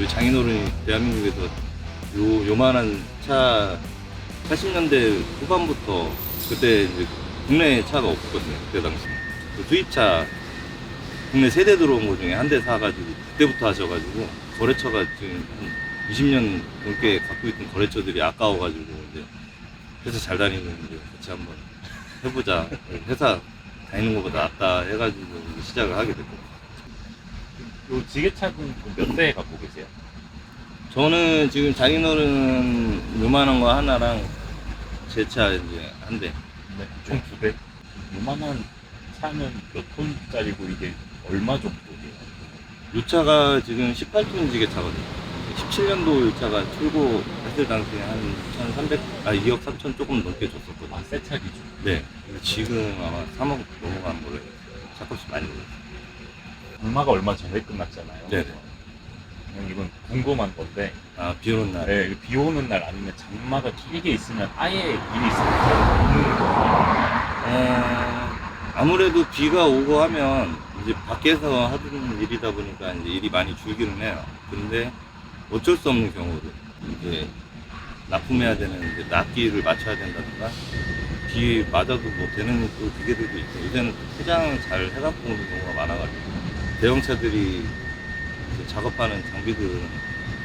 저희 장인어른이 대한민국에서 요만한 차 80년대 후반부터 그때 이제 국내 차가 없었거든요. 그때 당시 그 수입차 국내 세대 들어온 거 중에 한 대 사가지고 그때부터 하셔가지고 거래처가 지금 한 20년 넘게 갖고 있던 거래처들이 아까워가지고 이제 회사 잘 다니는 이제 같이 한번 해보자. 회사 다니는 것보다 낫다 해가지고 시작을 하게 됐거든요. 요 지게차는 몇 대 갖고 계세요? 저는 지금 장인어른 요만한 거 하나랑 제 차 이제 한 대. 네, 총 2대. 요만한 차는 몇 톤짜리고 이게 얼마 정도예요? 요 차가 지금 18톤 지게차거든요. 17년도 이 차가 출고했을 당시에 한 2억 3천 조금 넘게 줬었거든요. 아, 새 차기죠. 네. 근데 지금 아마 3억 넘어가는 걸로 알고 있어요. 차값이 많이 올랐어요. 장마가 얼마 전에 끝났잖아요. 네네. 그냥 이건 궁금한 건데, 아, 비 오는 날. 네, 비 오는 날 아니면 장마가 길게 있으면 아예 일이 없는 거예요. 아무래도 비가 오고 하면 이제 밖에서 하는 일이다 보니까 이제 일이 많이 줄기는 해요. 근데 어쩔 수 없는 경우도 이제 납품해야 되는 이제 납기를 맞춰야 된다든가 비 맞아도 뭐 되는 또 기계들도 있고 요새는 포장을 잘 해갖고 오는 경우가 많아가지고 대형차들이 이제 작업하는 장비들은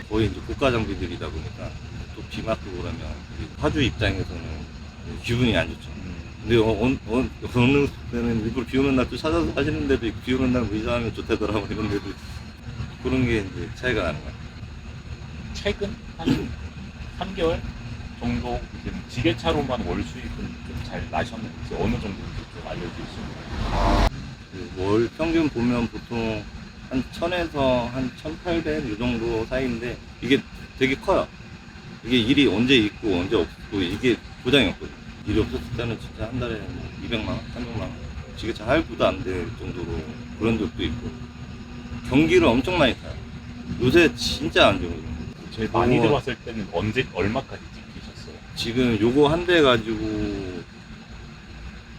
거의 이제 고가 장비들이다 보니까 또 비 맞고 그러면 화주 입장에서는 기분이 안 좋죠. 근데 어느 때는 일부러 비 오는 날 또 찾아서 하시는 데도 있고 비 오는 날 뭐 이사하면 좋다더라고 이런 데도 있고 그런 게 이제 차이가 나는 거예요. 최근 한 3개월 정도 지금 지게차로만 월 수익은 좀 잘 나셨는지 어느 정도인지 좀 알려줄 수 있나요? 월 평균 보면 보통 한 1000에서 한 1800 이 정도 사이인데 이게 되게 커요. 이게 일이 언제 있고 언제 없고 이게 보장이 없거든요. 일이 없었을 때는 진짜 한 달에 200만 원, 300만 원 지게차 할부도 안 될 정도로 그런 적도 있고 경기를 엄청 많이 타요. 요새 진짜 안 좋아요. 제일 많이 들어왔을 때는 언제 얼마까지 찍히셨어요? 지금 요거 한 대 가지고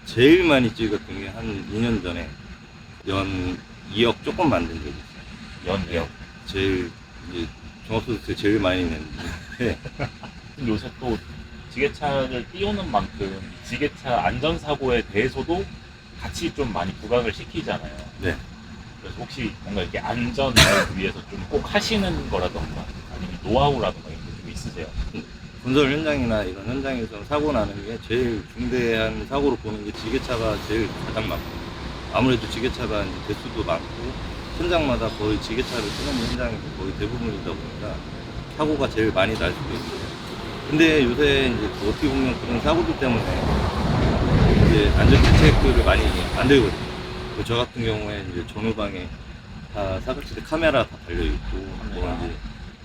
제일 많이 찍었던 게 한 2년 전에 연 2억 조금 만든 적이 있어요. 연이요? 제일 이제 종합소득세 제일 많이 냈는데 요새 또 지게차를 띄우는 만큼 지게차 안전사고에 대해서도 같이 좀 많이 부각을 시키잖아요. 네. 그래서 혹시 뭔가 이렇게 안전을 위해서 좀 꼭 하시는 거라던가 아니면 노하우라던가 이런 게 좀 있으세요? 건설 현장이나 이런 현장에서 사고 나는 게 제일 중대한 사고로 보는 게 지게차가 제일 가장 많고 아무래도 지게차가 이제 대수도 많고 현장마다 거의 지게차를 쓰는 현장이 거의 대부분이다 보니까 사고가 제일 많이 날 수도 있어요. 근데 요새 이제 어떻게 보면 그런 사고들 때문에 이제 안전대책들을 많이 안 들거든요. 저 같은 경우에 이제 전후방에 다 사각지대 카메라 다 달려있고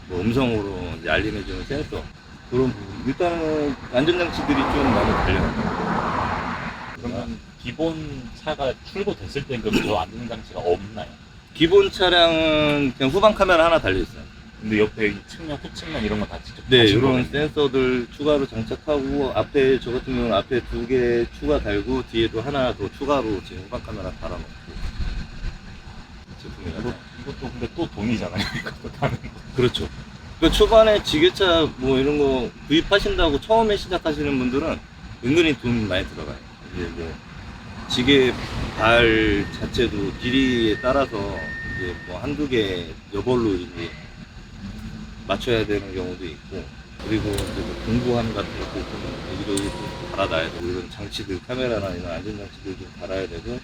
뭐 음성으로 이제 알림해주는 센서 그런 부분 일단은 안전장치들이 좀 많이 달려요. 그러면 기본 차가 출고됐을 때 그럼 저 안전장치가 없나요? 기본 차량은 그냥 후방 카메라 하나 달려있어요. 근데 옆에 이 측면, 후측면 이런 거 다 직접 네, 하신 이런 거겠네요. 센서들 추가로 장착하고 앞에 저 같은 경우는 앞에 2개 추가 달고 뒤에도 하나 더 추가로 지금 후방 카메라 달아놓고 제품이라서 이것도 근데 또 돈이잖아요. 이것도 다는 거. 그렇죠. 그러니까 초반에 지게차 뭐 이런 거 구입하신다고 처음에 시작하시는 분들은 은근히 돈 많이 들어가요. 이제 뭐 지게 발 자체도 길이에 따라서 이제 뭐 한두 개 여벌로 이제 맞춰야 되는 경우도 있고 그리고 이제 뭐 공구함 같은 것도 좀 여기저기 좀 달아놔야 되고 이런 장치들 카메라나 이런 안전장치들 좀 달아야 되고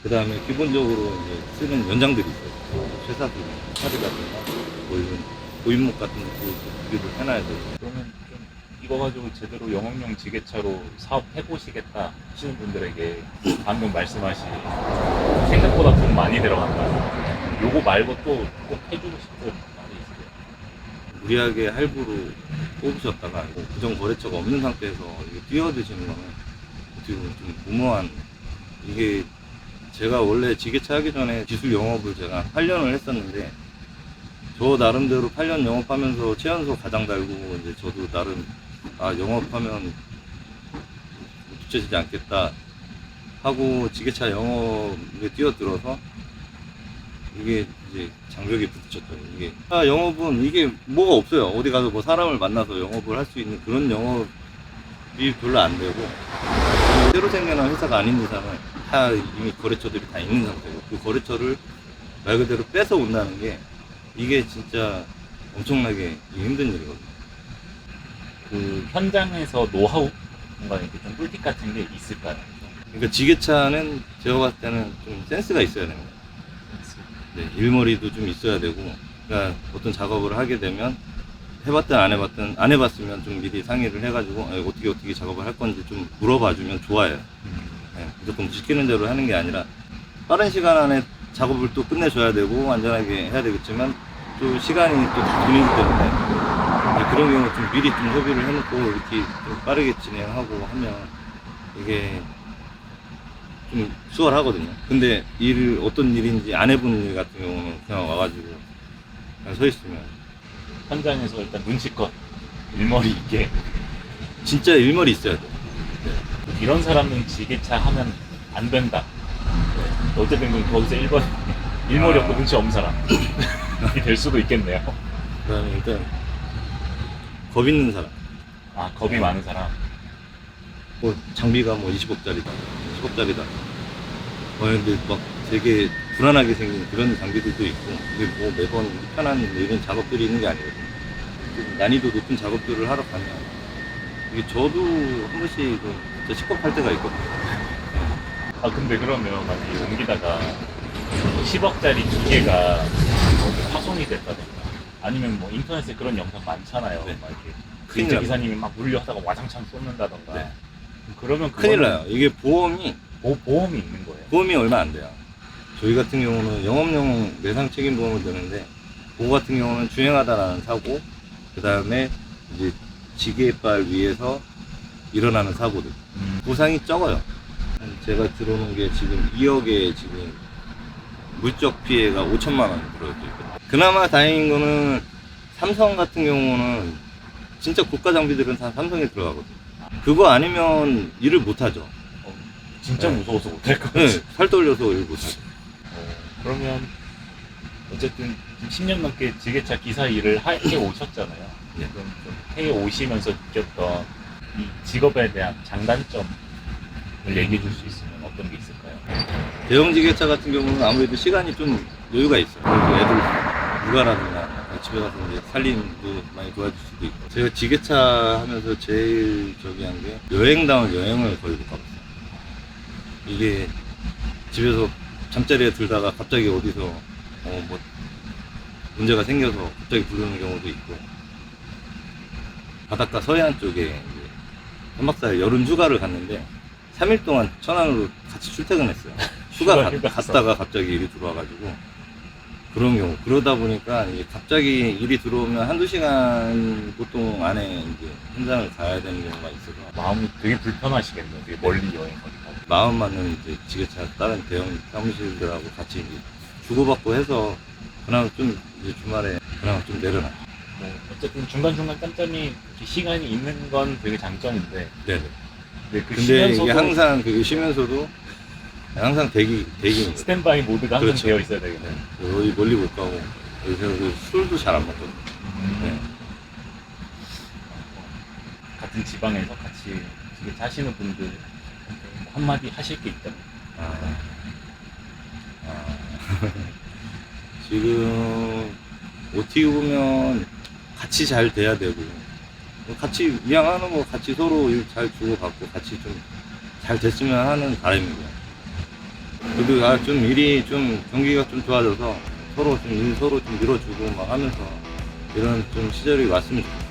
그 다음에 기본적으로 이제 쓰는 연장들이 있어요. 쇠사슬, 카드라든가 뭐 이런 고인목 같은 것도 준비를 해놔야 되고 그러면 좀 이거 가지고 제대로 영업용 지게차로 사업 해보시겠다 하시는 분들에게 방금 말씀하신 생각보다 돈 많이 들어간다. 요거 말고 또 꼭 해주고 싶은 말이 있어요. 무리하게 할부로 뽑으셨다가 뭐 부정 거래처가 없는 상태에서 이게 뛰어드시는 거는 어떻게 보면 좀 무모한 이게 제가 원래 지게차 하기 전에 기술 영업을 제가 8년을 했었는데 저 나름대로 8년 영업하면서 최연소 가장 달고 이제 저도 나름 영업하면 뒤처지지 않겠다 하고 지게차 영업에 뛰어들어서 이게 이제 장벽이 부딪혔죠. 이게 영업은 이게 뭐가 없어요. 어디 가서 뭐 사람을 만나서 영업을 할 수 있는 그런 영업이 별로 안 되고, 새로 생겨난 회사가 아닌 이상은 다 이미 거래처들이 다 있는 상태고, 그 거래처를 말 그대로 뺏어 온다는 게 이게 진짜 엄청나게 힘든 일이거든요. 그 현장에서 노하우 뭔가 이렇게 좀 꿀팁 같은 게 있을까요? 그러니까 지게차는 제가 봤을 때는 좀 센스가 있어야 됩니다. 네, 일머리도 좀 있어야 되고, 그러니까 어떤 작업을 하게 되면 해봤든 안 해봤든 안 해봤으면 좀 미리 상의를 해가지고 어떻게 작업을 할 건지 좀 물어봐주면 좋아요. 네, 무조건 시키는 대로 하는 게 아니라 빠른 시간 안에 작업을 또 끝내줘야 되고 안전하게 해야 되겠지만 또 시간이 또 다 돈이기 때문에 네, 그런 경우 좀 미리 좀 협의를 해놓고 이렇게 좀 빠르게 진행하고 하면 이게 좀 수월하거든요. 근데 어떤 일인지 안 해본 일 같은 경우는 그냥 와가지고 그냥 서 있으면 현장에서 일단 눈치껏 일머리 있게 진짜 일머리 있어야 돼. 이런 사람은 지게차 하면 안 된다. 어쨌든 거기서 1번 일머리 없고 눈치 없는 사람이 될 수도 있겠네요. 그다음에 일단 겁 있는 사람. 아, 겁이 많은 사람. 뭐 장비가 뭐 20억짜리다, 10억짜리다. 근데 막 되게 불안하게 생긴 그런 장비들도 있고, 이게 뭐 매번 편한 이런 작업들이 있는 게 아니거든요. 좀 난이도 높은 작업들을 하러 가면 이게 저도 한 번씩 진짜 식겁할 때가 있거든요. 아, 근데 그러면 만약에 옮기다가 10억짜리 기계가 파손이 됐다든가 아니면 뭐 인터넷에 그런 영상 많잖아요. 네. 막 이렇게 큰일 기차 나요. 기사님이 막 물려하다가 와장창 쏟는다던가. 네. 그러면 큰일 그거는 나요. 이게 보험이 보험이 있는 거예요. 보험이 얼마 안 돼요. 저희 같은 경우는 영업용 내상 책임 보험을 드는데, 그거 같은 경우는 주행하다라는 사고, 그 다음에 이제 지게발 위에서 일어나는 사고들. 보상이 적어요. 제가 들어오는 게 지금 2억에 지금 물적 피해가 5천만 원 들어있죠. 그나마 다행인 거는 삼성 같은 경우는 진짜 고가 장비들은 다 삼성에 들어가거든요. 그거 아니면 일을 못 하죠. 진짜 네. 무서워서 못할 것 네, 같아요. 살 떨려서 일 못 하죠. 그러면 어쨌든 지금 10년 넘게 지게차 기사 일을 해 오셨잖아요. 네. 그럼 좀 해 오시면서 느꼈던 이 직업에 대한 장단점을 얘기해 줄 수 있으면 어떤 게 있을까요? 대형 지게차 같은 경우는 아무래도 시간이 좀 여유가 있어요. 그래서 애들 육아라든가 집에 가서 이제 살림도 많이 도와줄 수도 있고. 제가 지게차 하면서 제일 저기 한 게 여행다운 여행을 거의 못 가봤어요. 이게 집에서 잠자리에 들다가 갑자기 어디서 뭐 문제가 생겨서 갑자기 부르는 경우도 있고, 바닷가 서해안 쪽에 이제 3박 4일 여름 휴가를 갔는데 3일 동안 천안으로 같이 출퇴근했어요. 휴가 갔다가 갑자기 일이 들어와가지고 그런 경우. 그러다 보니까 이제 갑자기 일이 들어오면 한두 시간 보통 안에 이제 현장을 가야 되는 경우가 있어서 마음이 되게 불편하시겠네요. 되게 멀리 여행 어디 가고. 마음 맞는 이제 지게차 다른 대형 사무실들하고 같이 이제 주고받고 해서 그나마 좀 이제 주말에 그나마 좀 내려놔요. 뭐 어쨌든 중간중간 짬짬이 이렇게 시간이 있는 건 되게 장점인데, 네네. 근데 그 근데 쉬면서도 이게 항상 그게 쉬면서도 항상 대기입니다. 스탠바이 모드가 항상 그렇죠. 되어 있어야 되겠네요. 어디 멀리 못 가고, 여기서 그 술도 잘 안 먹거든요. 네. 같은 지방에서 같이 지게차 하시는 분들 한마디 하실 게 있다면. 지금 어떻게 보면 같이 잘 돼야 되고, 같이 이왕하는 거 같이 서로 일 잘 주고받고 같이 좀 잘 됐으면 하는 바람이고요. 그래도 좀 일이 좀 경기가 좀 좋아져서 서로 좀 일 서로 좀 밀어주고 막 하면서 이런 좀 시절이 왔으면 좋겠어요.